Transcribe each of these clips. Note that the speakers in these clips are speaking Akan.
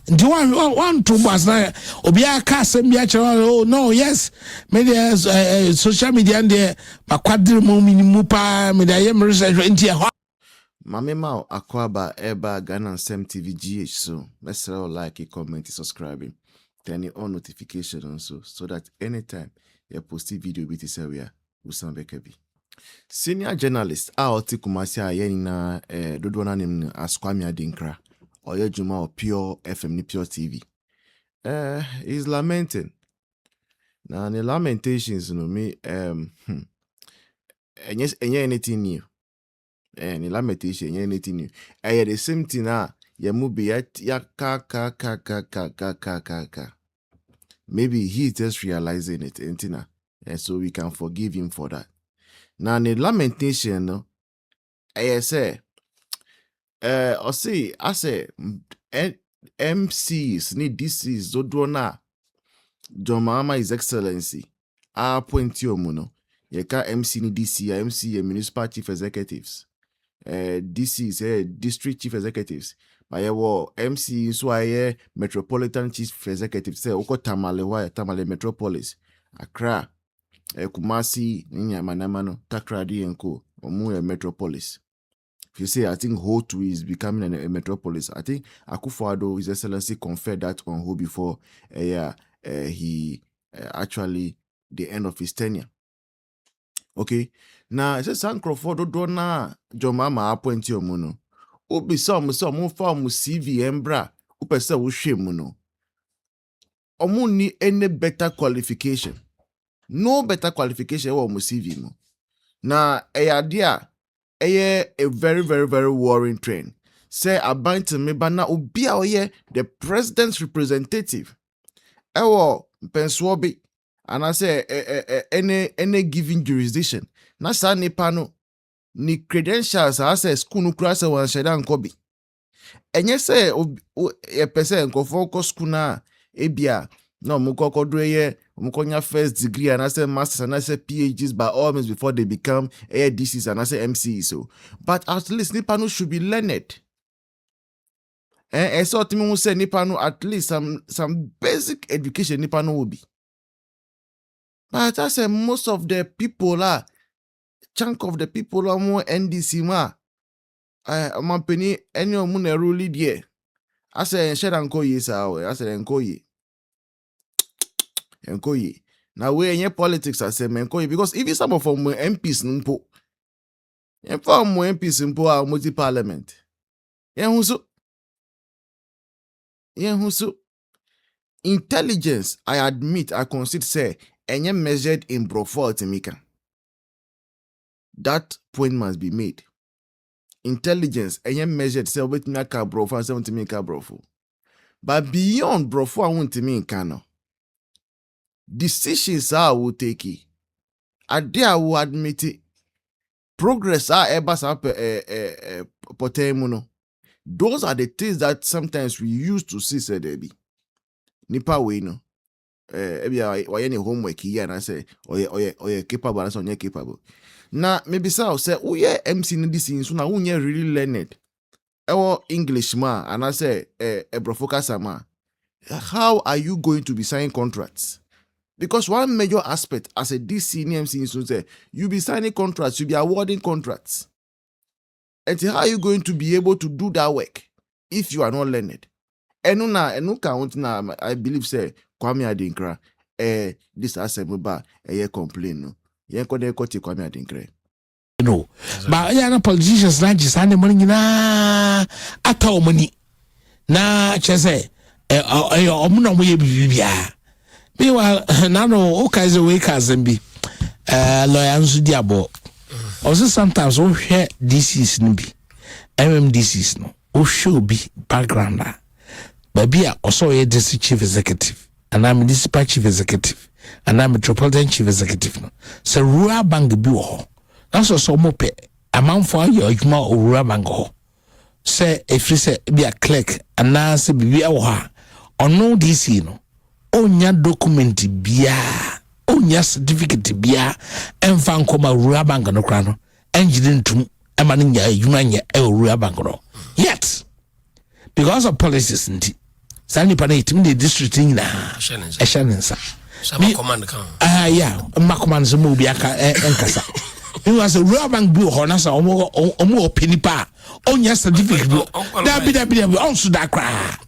nti one two bus na obi aka asem bi akere oh no yes media social media and makwadre mo minimu pa media yem research nti e Mame Mao Akwaba Eba Ghana Sem TV GH so let's like, comment, subscribing, turn on notification also so that anytime you post video bit is area Usan Bekebi. Senior journalist Oti Kumasi Ayenina Dodwana name as Kwame Adinkrah or Juma or Pure FM ni Pure TV. He's lamenting. Now the lamentations me anything new. And lamentation, anything new. The same thing ya ka. Maybe he's just realizing it, and so we can forgive him for that. Now the lamentation, no, I say, I say, MCs need DCEs Zodwana. John Mama His Excellency. Point you mono. Yeka MC ni DC, MC municipal chief executives. DCs, district chief executives. But MC so metropolitan chief executives. Say oko Tamale metropolis. Accra, Kumasi, Manamano, Takradi and Co. Omu metropolis. If you say I think Ho2 is becoming a metropolis, I think Akufo-Addo His Excellency conferred that on Ho before he actually the end of his tenure. Okay, now it says Sancrofodo Dona Jomama appoint your mono. Obi some form CV embra upesa ushe mono. Omu ni any better qualification. No better qualification or CV mo. Na idea a very worrying trend. Say about me bana obi oye the president's representative. Ewo penswobi. And I say any given jurisdiction. Na sa nipa no ni credentials I say school no kura se wan sheda nkobi. Enye se e pese nkofo ko school na ebia no mukoko doye mukonya first degree and I say masters and I say PhDs by all means before they become DCs and I say MCs so. But at least nipa no should be learned. And so timi say nipa no at least some basic education nipa no will be. But I say most of the people chunk of the people are more NDC ma. Penny any of mun rule there. I say shed and koye sa I say enkoye. Now we any politics I say enkoye because even some of them MPs npo. If I'm MPs npo are multi parliament. Yehuso. Intelligence, I admit, I consider say any measured in brofo timika. That point must be made. Intelligence, any measured say with naka brofo and 70 mika brofo. But beyond brofo, I want to mean cano. Decisions I will take it. I dare will admit it. Progress are ebas up potemuno. Those are the things that sometimes we used to see said there be. Nipa we no. Why any homework here and I say, oye capable and so capable. Now, maybe so say, oh yeah, MC in this so now you really learned. English ma, and I say, brofocus ma. How are you going to be signing contracts? Because one major aspect as a DC in MC so say, you be signing contracts, you be awarding contracts. And how are you going to be able to do that work if you are not learned? And no count now, I believe say Kwame Adinkrah this assembly complain no. Kwame Adinkrah. No. But yeah, politicians na just hand money na ata money. Na chese omuna mo ye bibia. Meanwhile, no okay is a way kazembi. Lawyer nso di abo. Also sometimes we hear DCs nibi. MMDCs no. O show be background. Baby also a district chief executive. And I'm municipal chief executive. And I'm metropolitan chief executive. No. So rural bank bi wo. That's also mope. Amount for your juma rural bank ho. Say if you say be a clerk and now say be a wa. On no DC no. Onya document bia. Onya certificate bia. Emfa nkoma rural bank no kra no. Engineering tum emani nya juma nya rural bank no. Yet because of policies nti Sani pa na itim the district in na. Eshanensa. Sama command kan. Yeah, ma command so mo bi aka enkasa. It was a real bank bill ho na sa omo opinipa. Onya certificate. Da bi on so da kra.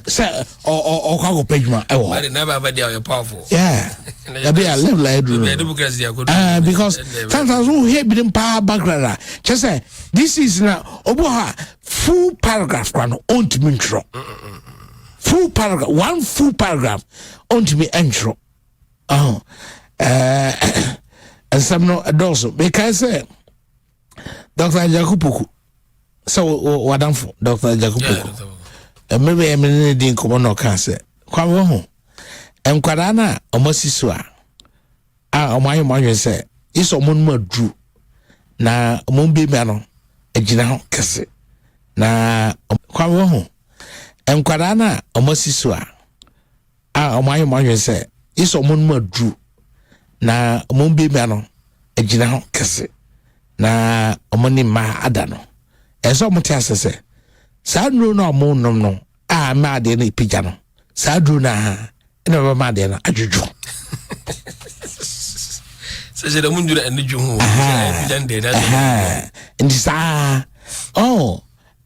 Say or cargo page man. But never they are powerful. Yeah. That be a level like democracy because sometimes we hear bidin power background. Just say this is now oboha full paragraph kan on to me intro. Full paragraph, one full paragraph on to me intro. And some no also because Dr. Jakupuku. So what I'm for Dr. Jakupuku. Maybe I'm in the Komono cancer. Kwame ho. Kwadana omosiso a omaye manwe se iso mon madru na mon be me no agina ho kese na Kwame ho. Kwadana omosiso a omaye manwe se iso mon madru na mon be me no agina ho kese na omoni ma adano eso mote asese sadru no mo nom no a ma de na ipija no sadru na ina ma de na ajuju se de mundura enju ho and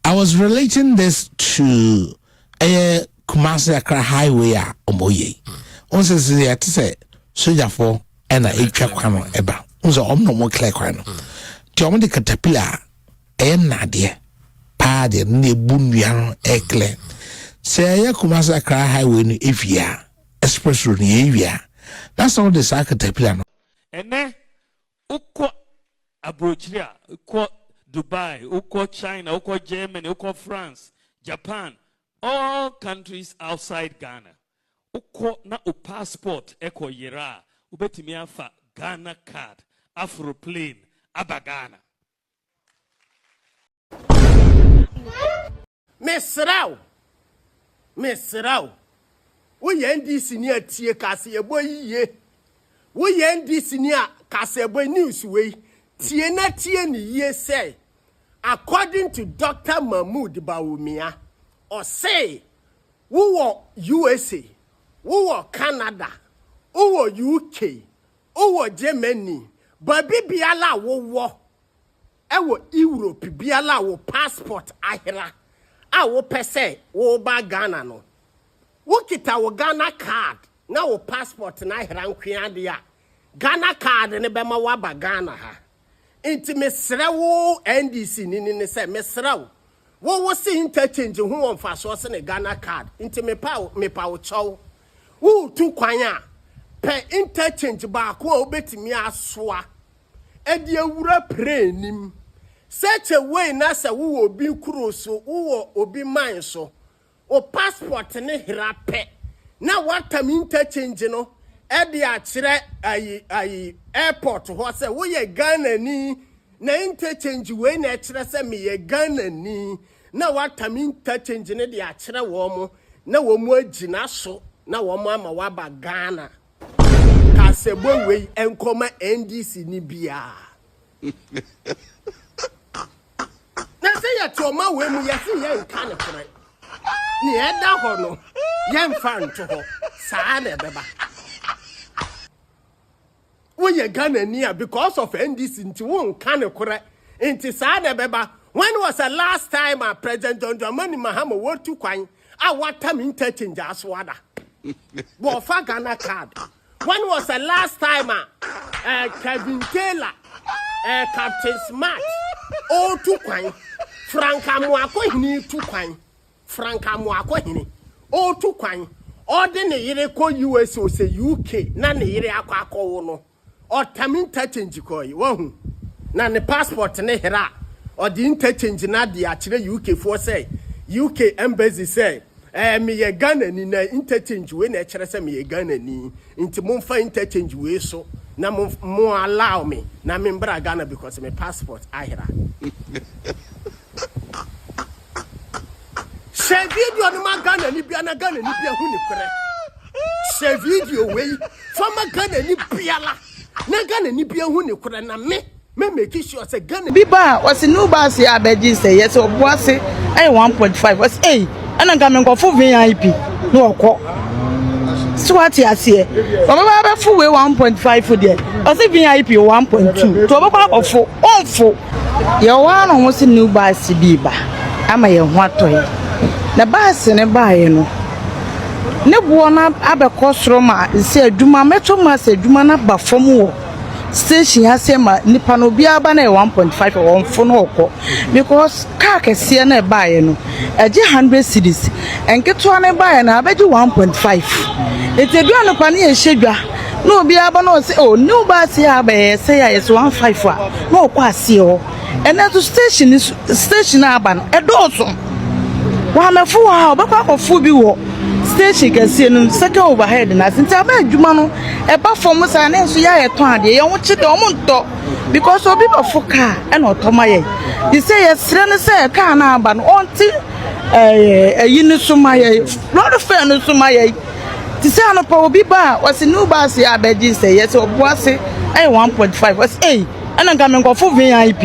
I was relating this to Kumasi Accra highway omoye on se se say soja for na etwa kwano eba unzo omno mo clear kwano ti omo de caterpillar na de pa de ne bunua ekle se Kumasi Accra highway no evia express road ni evia that's all the caterpillar no ene uko abrochria uko Dubai uko China uko Germany uko France Japan all countries outside Ghana uko na o passport eko yera ubetimi afa Ghana card Afroplane abagana Mesrao we NDC ni atie kase ebo yiye we NDC ni kase ebo news we tie na tie ni ye say according to Dr. Mahmoud Bawumia or say wo USA wo Canada wo UK wo Germany baby biala wo ewo Europe biala wo passport ahira a wo pese wo ba Ghana no wo kita wo Ghana card na wo passport na ahira nkwa de a Ghana card ne be ma wa ba Ghana ha inti mesra wo NDC ni se mesra wo se interchange ho won fa so se ne Ghana card inti me pa wo chow wo tu kwan a pe interchange ba ko obetimi asoa e de awura prenim such a way na se wo obi kuroso wo obi man so o passport ne hirape na watam interchange no e de a kire ayi airport ho se wo ye Ghana ni na interchange we na kire se me ye Ghana ni na watam interchange ne de a kire wo mo na wo mu agina so na wo mo ama wa ba Ghana ka se bo we enkoma NDC ni bia na say ya toma we mu ya se ye nka ne kore ni eda ho no ye mfa nto ho saa na beba wo ye Ghana ni because of NDC nti wo nka ne kore nti saa na beba when was the last time President John Dramani Mahama wo tu kwan a watam interchange aswada bo fa Ghana card when was the last time Kevin Taylor Captain Smart o tu kwan Franka Mwako hini tu kwan Franka Mwako hini o tu kwan o de ne yire ko US o se UK na ne yire akwa wo no o tam interchange ko yi wo hu na ne passport ne hera o di interchange na de a kire UK for say UK embassy say me ye Ghana ni na interchange we na kire say me ye Ghana ni nti mo fa interchange we so na mo allow me na me mbra Ghana because my passport ahira she video no ma Ghana ni bia na Ghana ni bia hu ni kore she video we fama Ghana ni bia la na Ghana ni bia hu ni kore na me make sure say Ghana biba was no bus here abeji say yes obuase 1.5 was and I'm coming go for VIP no oko so what you say baba fu we 1.5 there o say VIP 1.2 to baba ofo onfo ye wa no ho se new bus bi ba ama ye ho atoy na bus ne baaye no ne bo na abekọ soro ma se adwuma meto ma se adwuma na ba fom wo station ase ma nipa no bia ba na 1.5 onfo no oko because car kese na baaye no eje 100 cedis enketo na baaye na abeje 1.5 etedua no pa na ye hwedwa no bia ba no se oh new bus ya ba ye say ya yes 15 a no oko ase ho ena to station aba no edoso wa mefu wa obekwa kofu bi wo station kase no second overhead na sinta ba adwuma no e ba fom sa na enso ya ye ton ade ye wo chide o monto because obi ba fo car e na otoma ye di say ye sre ne say car na aba no onti yini suma ye lord fair no suma ye di say no pa obi ba was new bus ya abeji say yes obo ase 1.5 was ana nka me nkofo VIP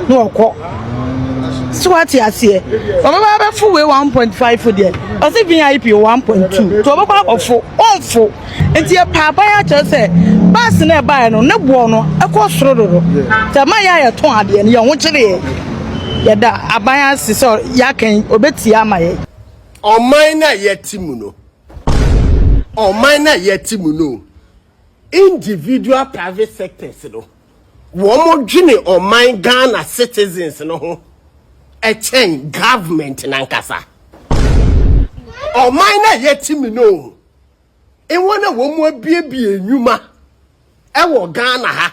no okọ so what you say baba fu we 1.5 there o say VIP 1.2 to baba ofo onfo enti e papa ya che say bus na e buy no ne bo no e ko soro dodo ta ma ya ton ade ne ye ho kire ye da aban ase so ya kan obeti ama ye oman na yetimu no oman na yetimu no individual private sectors no womo dwene oman Ghana citizens no ho a chain government nankasa oman na yetimi no enwona womo abiebie enwuma ewo Ghana ha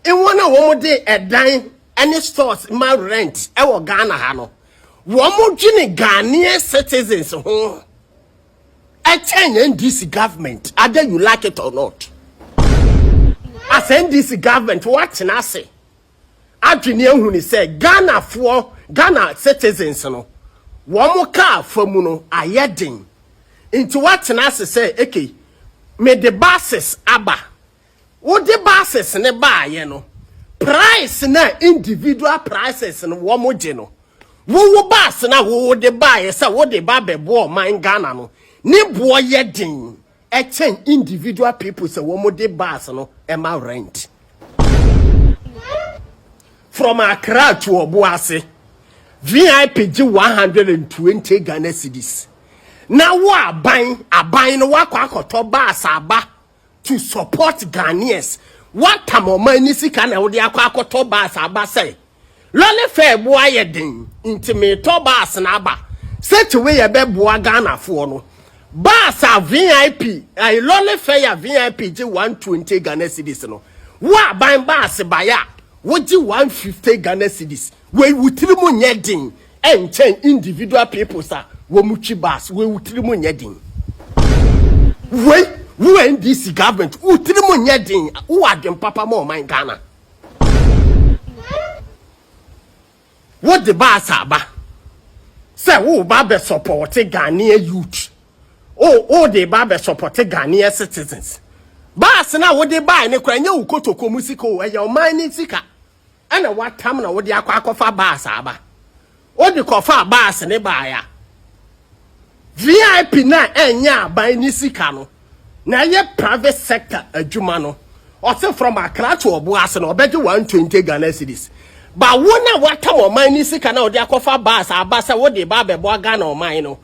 enwona womo de edan any stores ma rent ewo Ghana ha no womo dwene Ghanaian citizens ho a chain NDC government either you like it or not. As NDC government, what na say? Adwene ehunu ni say Ghana citizens no. Womo car famu no ayedin. Into what na say okay. Me the buses aba. Wo the buses ne ba ye no. Price na individual prices no womo je no. Wo bus na wo de ba ye say wo de ba bebo man Ghana no. Ni bo yedin. A chain individual people say womo de bus no ema rent. From Accra to Obuasi, VIP G 120 Ghana cedis. Now wa buying no wakwakoto bus aba to support Ghanaians. What time money si kana odi akwakoto bus aba say. Lole fair boy yedin intimate bus na aba. Set away ye be boa Ghana for no. Basa VIP, I lolly fair VIP G 120 Ghana cedis no. Wa buying bas baya, what you 150 Ghana cedis. We utilimu nyedin, and 10 individual people sa, womuchi bas, we utilimu nyedin. We in this government, utilimu nyedin, who are them papa more my Ghana. What the basa ba? Say, who babe support Ghanaian youth. Oh, they babe support Ghanaian citizens. Bas na what they buy ne kwanya ukotoko musiko e your mining sika. And what time na what they akwakofa bas aba. O de kofa bas ne buy ya. VIP na enya buy ni sika no. Na ye private sector adwuma no. O say from Accra to Obuasi no obeje 120 Ghana cedis. Ba wona what time o mining sika na o de akofa bas aba say what they babe bo Ghana o mine no.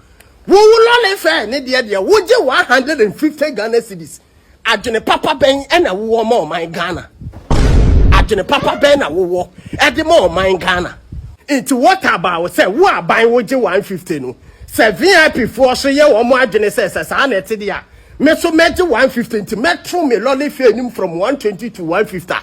Wo lole fair ne de wo je 150 Ghana cedis. Adwene papa ben e na wo ma my Ghana. Adwene papa ben na wo e de ma my Ghana. Into what about say wo aban wo je 150 no. Say VIP for so ye wo mo adwene say sa na te dia. Me so meje 150 into metro me lole fair nim from 120 to 150.